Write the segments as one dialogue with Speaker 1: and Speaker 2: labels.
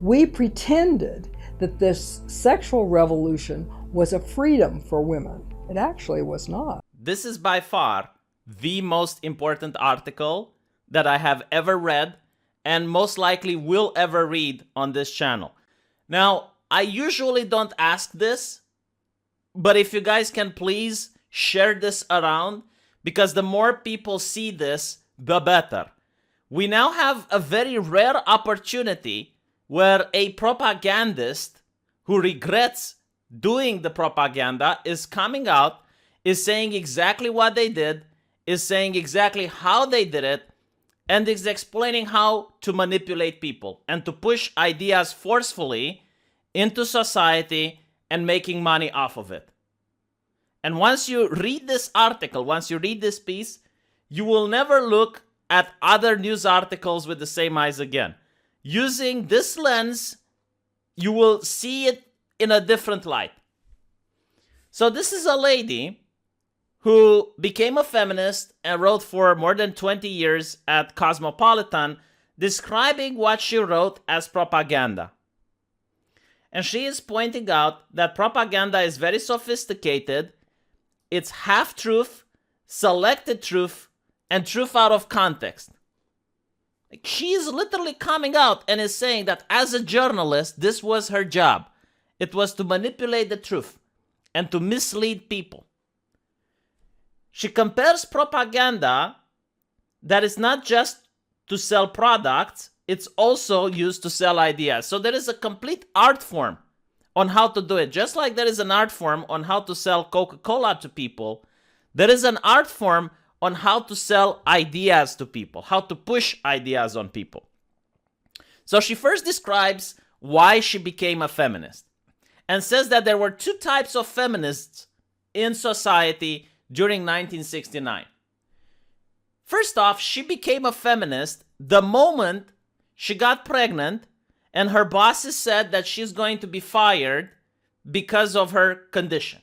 Speaker 1: We pretended that this sexual revolution was a freedom for women. It actually was not.
Speaker 2: This is by far the most important article that I have ever read and most likely will ever read on this channel. Now, I usually don't ask this, but if you guys can please share this around, because the more people see this, the better. We now have a very rare opportunity where a propagandist who regrets doing the propaganda is coming out, is saying exactly what they did, is saying exactly how they did it, and is explaining how to manipulate people and to push ideas forcefully into society and making money off of it. And once you read this article, once you read this piece, you will never look at other news articles with the same eyes again. Using this lens, you will see it in a different light. So this is a lady who became a feminist and wrote for more than 20 years at Cosmopolitan, describing what she wrote as propaganda. And she is pointing out that propaganda is very sophisticated. It's half-truth, selected truth, and truth out of context. Like, she is literally coming out and is saying that as a journalist, this was her job. It was to manipulate the truth and to mislead people. She compares propaganda that is not just to sell products, it's also used to sell ideas. So there is a complete art form on how to do it. Just like there is an art form on how to sell Coca-Cola to people, there is an art form on how to sell ideas to people, how to push ideas on people. So she first describes why she became a feminist and says that there were two types of feminists in society during 1969. First off, she became a feminist the moment she got pregnant and her bosses said that she's going to be fired because of her condition.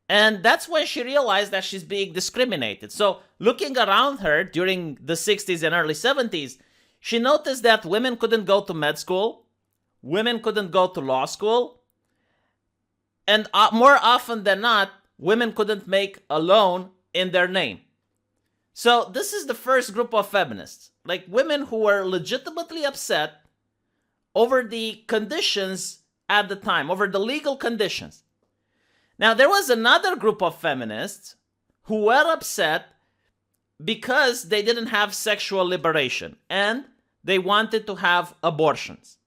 Speaker 2: And that's when she realized that she's being discriminated. So looking around her during the 60s and early 70s, she noticed that women couldn't go to med school, women couldn't go to law school, and more often than not, women couldn't make a loan in their name. So this is the first group of feminists, like women who were legitimately upset over the conditions at the time, over the legal conditions. Now, there was another group of feminists who were upset because they didn't have sexual liberation and they wanted to have abortions.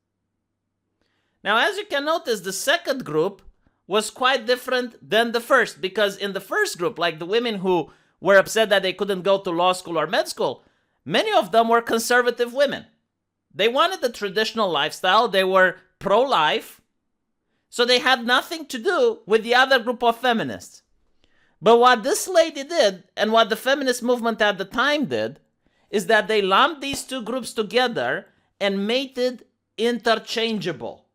Speaker 2: Now, as you can notice, the second group was quite different than the first, because in the first group, like the women who were upset that they couldn't go to law school or med school, many of them were conservative women. They wanted the traditional lifestyle, they were pro-life, so they had nothing to do with the other group of feminists. But what this lady did, and what the feminist movement at the time did, is that they lumped these two groups together and made it interchangeable.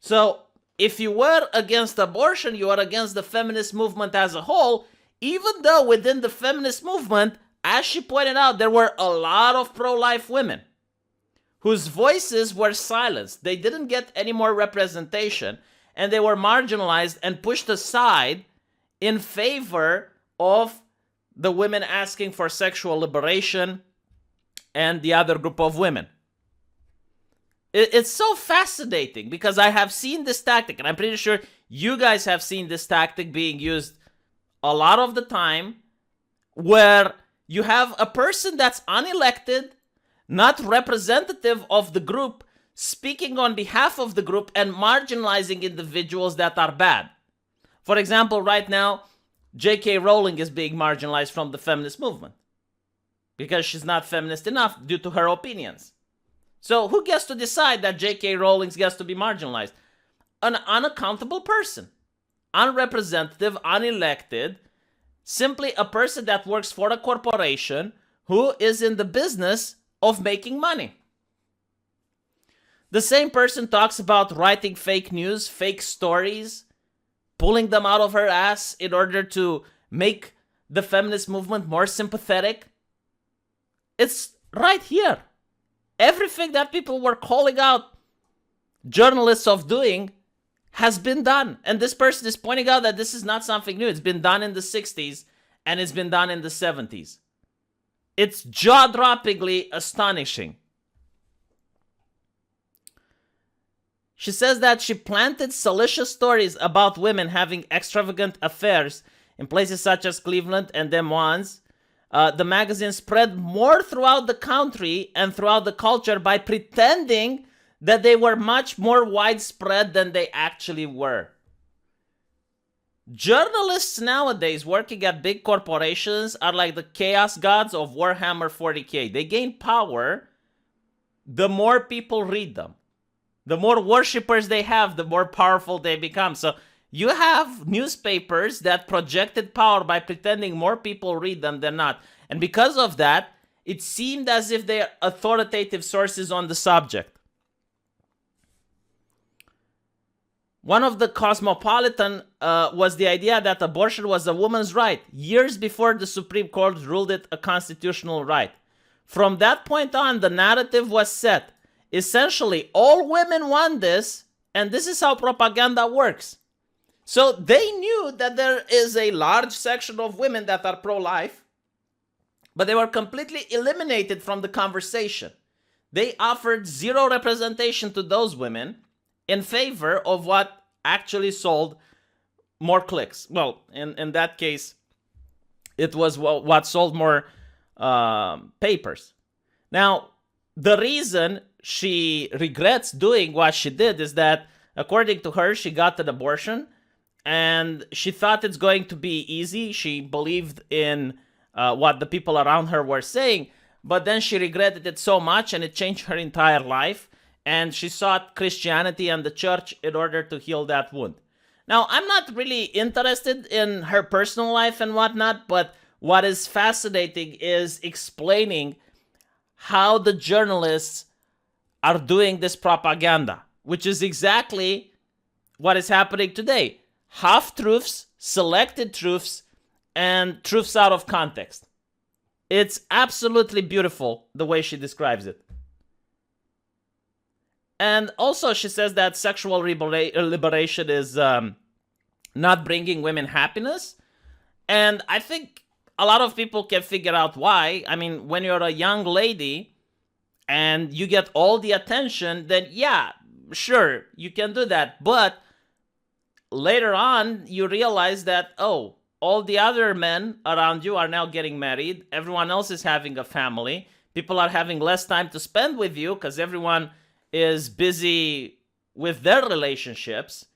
Speaker 2: So if you were against abortion, you are against the feminist movement as a whole, even though within the feminist movement, as she pointed out, there were a lot of pro-life women whose voices were silenced. They didn't get any more representation, and they were marginalized and pushed aside in favor of the women asking for sexual liberation and the other group of women. It's so fascinating because I have seen this tactic, and I'm pretty sure you guys have seen this tactic being used a lot of the time, where you have a person that's unelected, not representative of the group, speaking on behalf of the group and marginalizing individuals that are bad. For example, right now, J.K. Rowling is being marginalized from the feminist movement because she's not feminist enough due to her opinions. So who gets to decide that J.K. Rowling gets to be marginalized? An unaccountable person, unrepresentative, unelected, simply a person that works for a corporation who is in the business of making money. The same person talks about writing fake news, fake stories, pulling them out of her ass in order to make the feminist movement more sympathetic. It's right here. everything that people were calling out journalists of doing has been done. And this person is pointing out that this is not something new. It's been done in the 60s and it's been done in the 70s. It's jaw-droppingly astonishing. She says that she planted salacious stories about women having extravagant affairs in places such as Cleveland and Des Moines. The magazine spread more throughout the country and throughout the culture by pretending that they were much more widespread than they actually were. Journalists nowadays working at big corporations are like the chaos gods of Warhammer 40k. They gain power the more people read them. The more worshippers they have, the more powerful they become. So you have newspapers that projected power by pretending more people read them than not. And because of that, it seemed as if they are authoritative sources on the subject. One of the Cosmopolitan was the idea that abortion was a woman's right, years before the Supreme Court ruled it a constitutional right. From that point on, the narrative was set. Essentially, all women want this, and this is how propaganda works. So they knew that there is a large section of women that are pro-life, but they were completely eliminated from the conversation. They offered zero representation to those women in favor of what actually sold more clicks. Well, in that case, it was what sold more papers. Now, the reason she regrets doing what she did is that, according to her, she got an abortion and she thought it's going to be easy. She believed in what the people around her were saying, but then she regretted it so much and it changed her entire life. And she sought Christianity and the church in order to heal that wound. Now, I'm not really interested in her personal life and whatnot, but what is fascinating is explaining how the journalists are doing this propaganda, which is exactly what is happening today. Half-truths, selected truths, and truths out of context. It's absolutely beautiful the way she describes it. And also she says that sexual liberation is not bringing women happiness. And I think a lot of people can figure out why. I mean, when you're a young lady and you get all the attention, then yeah, sure, you can do that. But later on, you realize that, oh, all the other men around you are now getting married. Everyone else is having a family. People are having less time to spend with you because everyone is busy with their relationships.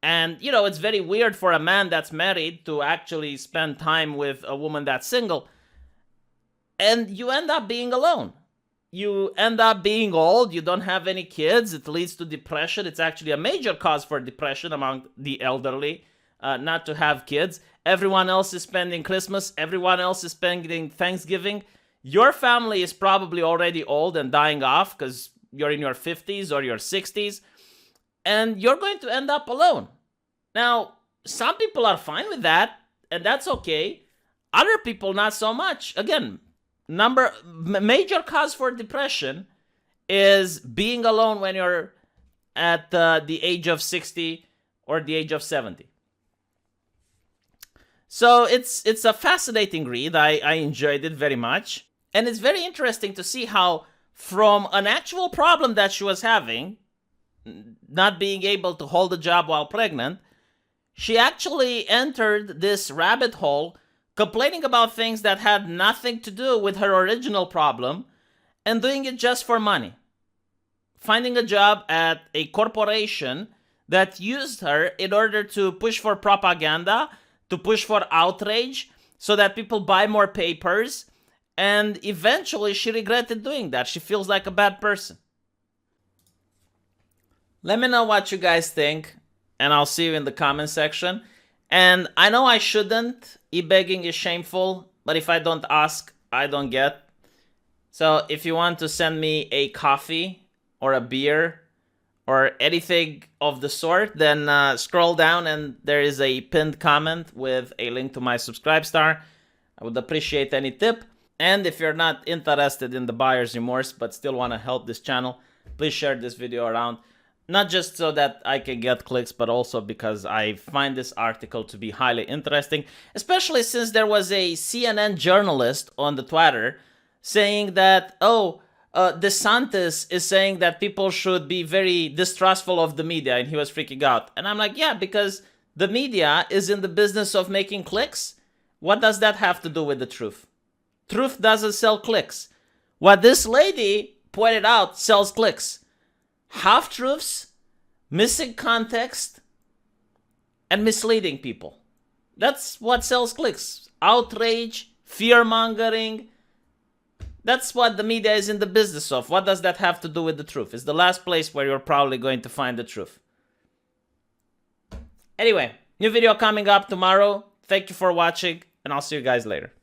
Speaker 2: And, you know, it's very weird for a man that's married to actually spend time with a woman that's single. And you end up being alone. You end up being old. You don't have any kids. It leads to depression. It's actually a major cause for depression among the elderly, not to have kids. Everyone else is spending Christmas. Everyone else is spending Thanksgiving. Your family is probably already old and dying off because you're in your 50s or your 60s, and you're going to end up alone. Now, some people are fine with that, and that's okay. Other people, not so much. Again, major cause for depression is being alone when you're at the age of 60 or the age of 70. So it's a fascinating read. I enjoyed it very much. And it's very interesting to see how from an actual problem that she was having, not being able to hold a job while pregnant, she actually entered this rabbit hole complaining about things that had nothing to do with her original problem and doing it just for money. Finding a job at a corporation that used her in order to push for propaganda, to push for outrage, so that people buy more papers. And eventually she regretted doing that. She feels like a bad person. Let me know what you guys think, and I'll see you in the comment section. And I know I shouldn't. E-begging is shameful, but if I don't ask, I don't get. So if you want to send me a coffee or a beer or anything of the sort, then scroll down and there is a pinned comment with a link to my Subscribe star. I would appreciate any tip. And if you're not interested in the buyer's remorse but still want to help this channel, please share this video around. Not just so that I can get clicks, but also because I find this article to be highly interesting, especially since there was a CNN journalist on the Twitter saying that, DeSantis is saying that people should be very distrustful of the media, and he was freaking out. And I'm like, yeah, because the media is in the business of making clicks. What does that have to do with the truth? Truth doesn't sell clicks. What this lady pointed out sells clicks. Half-truths, missing context, and misleading people. That's what sells clicks. Outrage, fear-mongering. That's what the media is in the business of. What does that have to do with the truth? It's the last place where you're probably going to find the truth. Anyway, new video coming up tomorrow. Thank you for watching, and I'll see you guys later.